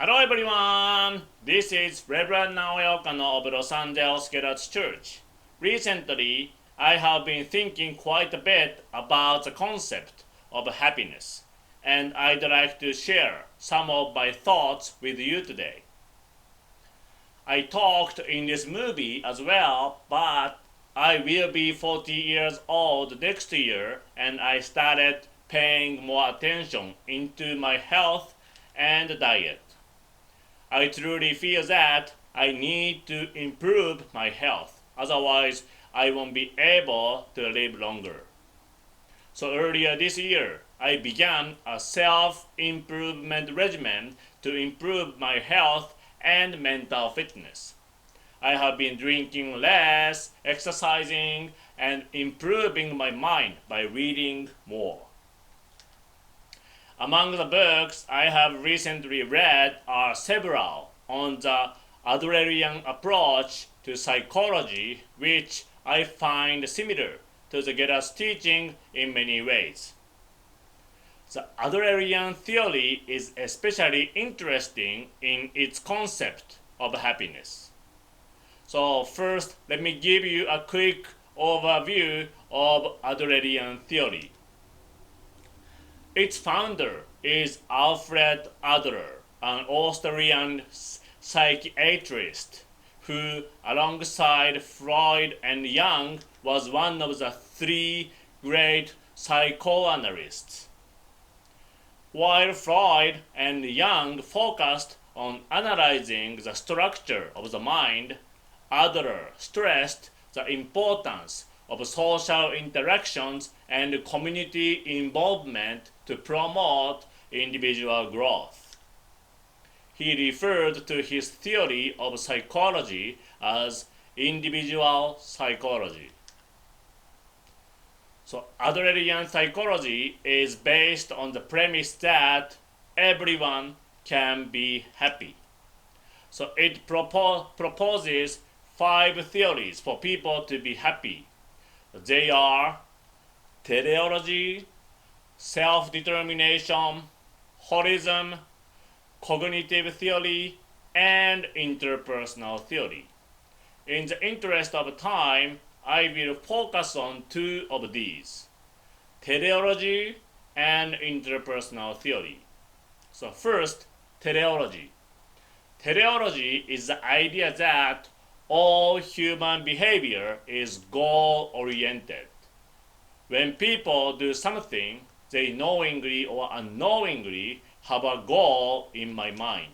Hello everyone! This is Reverend Naoya of Los Angeles Gedatsu Church. Recently, I have been thinking quite a bit about the concept of happiness, and I'd like to share some of my thoughts with you today. I talked in this movie as well, but I will be 40 years old next year, and I started paying more attention into my health and diet. I truly feel that I need to improve my health, otherwise I won't be able to live longer. So earlier this year, I began a self-improvement regimen to improve my health and mental fitness. I have been drinking less, exercising, and improving my mind by reading more. Among the books I have recently read are several on the Adlerian approach to psychology, which I find similar to the Gedatsu teaching in many ways. The Adlerian Theory is especially interesting in its concept of happiness. So first, let me give you a quick overview of Adlerian Theory. Its founder is Alfred Adler, an Austrian psychiatrist who, alongside Freud and Jung, was one of the three great psychoanalysts. While Freud and Jung focused on analyzing the structure of the mind, Adler stressed the importance of social interactions and community involvement to promote individual growth. He referred to his theory of psychology as individual psychology. So Adlerian psychology is based on the premise that everyone can be happy. So it proposes 5 theories for people to be happy. They are teleology, self-determination, holism, cognitive theory, and interpersonal theory. In the interest of time, I will focus on 2 of these, teleology and interpersonal theory. So first, teleology. Teleology is the idea that all human behavior is goal-oriented. When people do something, they knowingly or unknowingly have a goal in mind.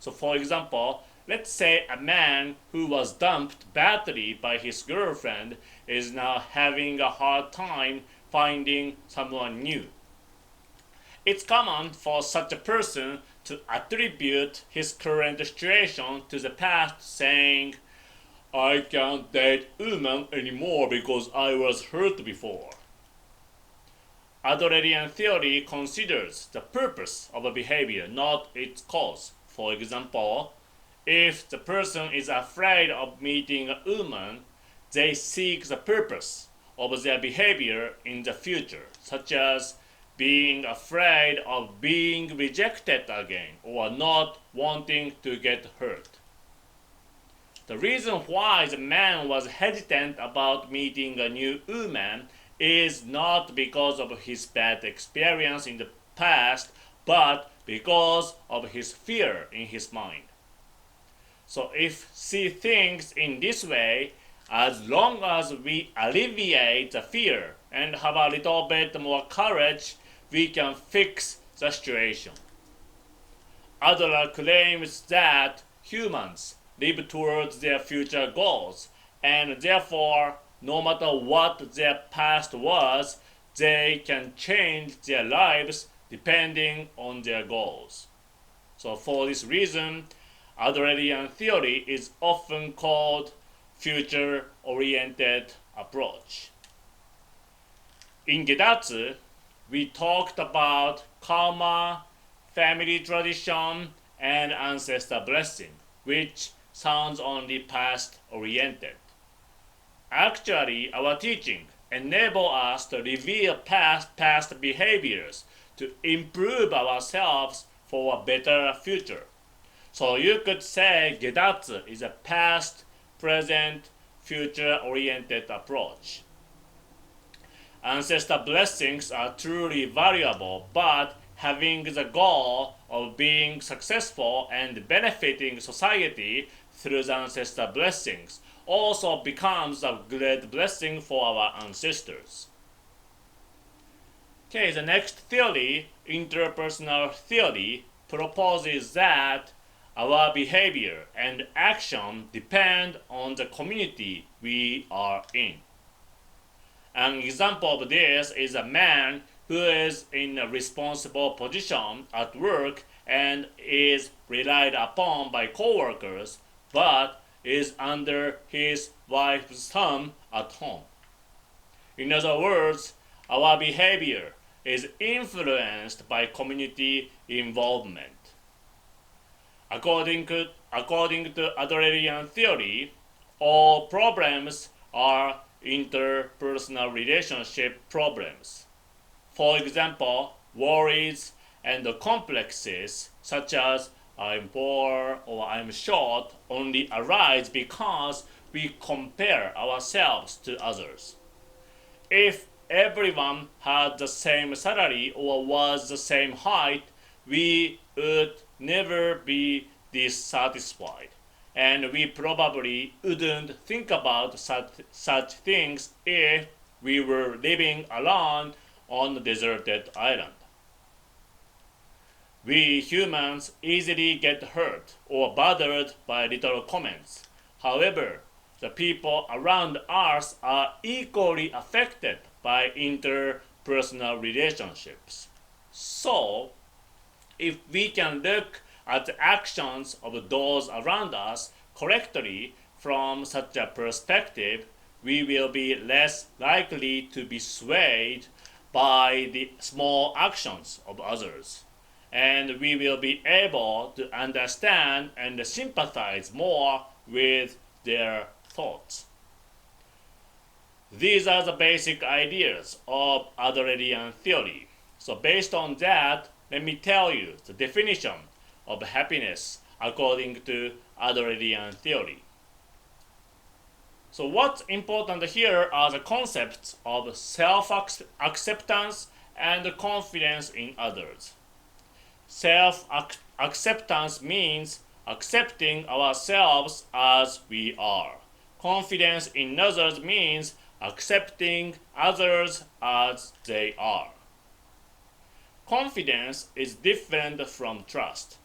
So for example, let's say a man who was dumped badly by his girlfriend is now having a hard time finding someone new. It's common for such a person to attribute his current situation to the past, saying, I can't date women anymore because I was hurt before. Adlerian theory considers the purpose of a behavior, not its cause. For example, if the person is afraid of meeting a woman, they seek the purpose of their behavior in the future, such as being afraid of being rejected again or not wanting to get hurt. The reason why the man was hesitant about meeting a new woman is not because of his bad experience in the past, but because of his fear in his mind. So if see things in this way, as long as we alleviate the fear and have a little bit more courage, we can fix the situation. Adler claims that humans live towards their future goals, and therefore, no matter what their past was, they can change their lives depending on their goals. So for this reason, Adlerian theory is often called future-oriented approach. In Gedatsu, we talked about karma, family tradition, and ancestor blessing, which sounds only past-oriented. Actually, our teaching enables us to reveal past behaviors to improve ourselves for a better future. So you could say Gedatsu is a past, present, future-oriented approach. Ancestor blessings are truly valuable, but having the goal of being successful and benefiting society through the ancestor blessings also becomes a great blessing for our ancestors. Okay, the next theory, interpersonal theory, proposes that our behavior and action depend on the community we are in. An example of this is a man who is in a responsible position at work and is relied upon by coworkers, but is under his wife's thumb at home. In other words, our behavior is influenced by community involvement. According to Adlerian Theory, all problems are interpersonal relationship problems. For example, worries and complexes such as I'm poor or I'm short only arise because we compare ourselves to others. If everyone had the same salary or was the same height, we would never be dissatisfied, and we probably wouldn't think about such things if we were living alone on a deserted island. We humans easily get hurt or bothered by little comments. However, the people around us are equally affected by interpersonal relationships. So, if we can look at the actions of those around us correctly from such a perspective, we will be less likely to be swayed by the small actions of others, and we will be able to understand and sympathize more with their thoughts. These are the basic ideas of Adlerian theory. So based on that, let me tell you the definition of happiness according to Adlerian theory. So what's important here are the concepts of self-acceptance and confidence in others. Self-acceptance means accepting ourselves as we are. Confidence in others means accepting others as they are. Confidence is different from trust.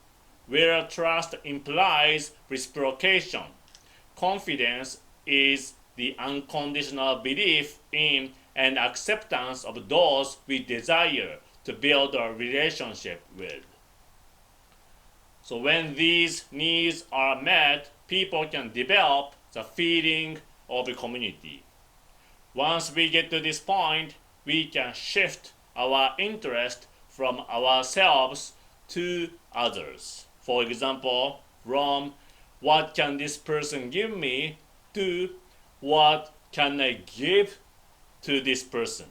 Where trust implies reciprocation, confidence is the unconditional belief in and acceptance of those we desire to build a relationship with. So when these needs are met, people can develop the feeling of a community. Once we get to this point, we can shift our interest from ourselves to others. For example, from what can this person give me to what can I give to this person.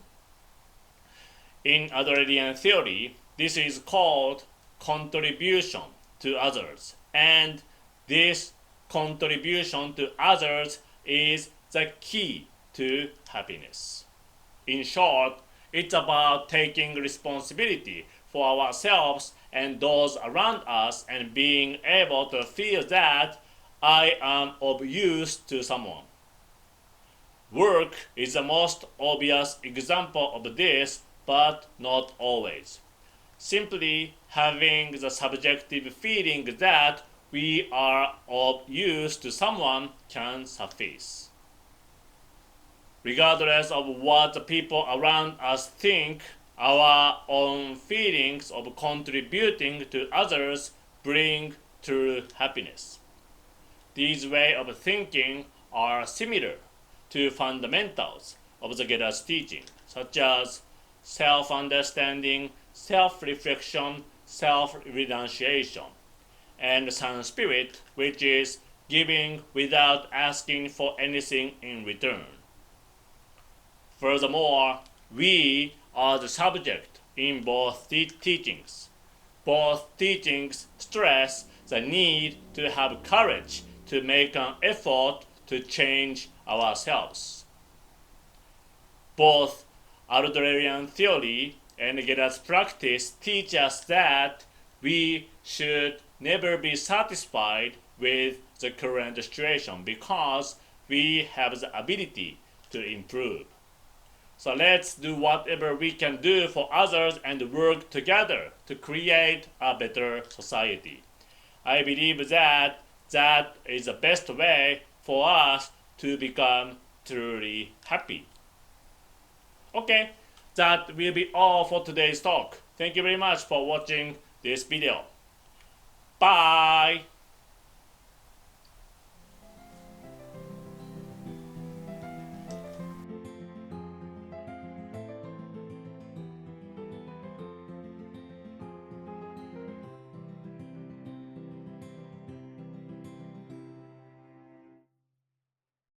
In Adlerian theory, this is called contribution to others, and this contribution to others is the key to happiness. In short, it's about taking responsibility for ourselves and those around us and being able to feel that I am of use to someone. Work is the most obvious example of this, but not always. Simply having the subjective feeling that we are of use to someone can suffice. Regardless of what the people around us think, our own feelings of contributing to others bring true happiness. These ways of thinking are similar to fundamentals of the Gedatsu teaching, such as self-understanding, self-reflection, self-renunciation, and Sun Spirit, which is giving without asking for anything in return. Furthermore, we are the subject in both teachings. Both teachings stress the need to have courage to make an effort to change ourselves. Both Adlerian theory and Gedatsu practice teach us that we should never be satisfied with the current situation because we have the ability to improve. So let's do whatever we can do for others and work together to create a better society. I believe that that is the best way for us to become truly happy. Okay, that will be all for today's talk. Thank you very much for watching this video. Bye!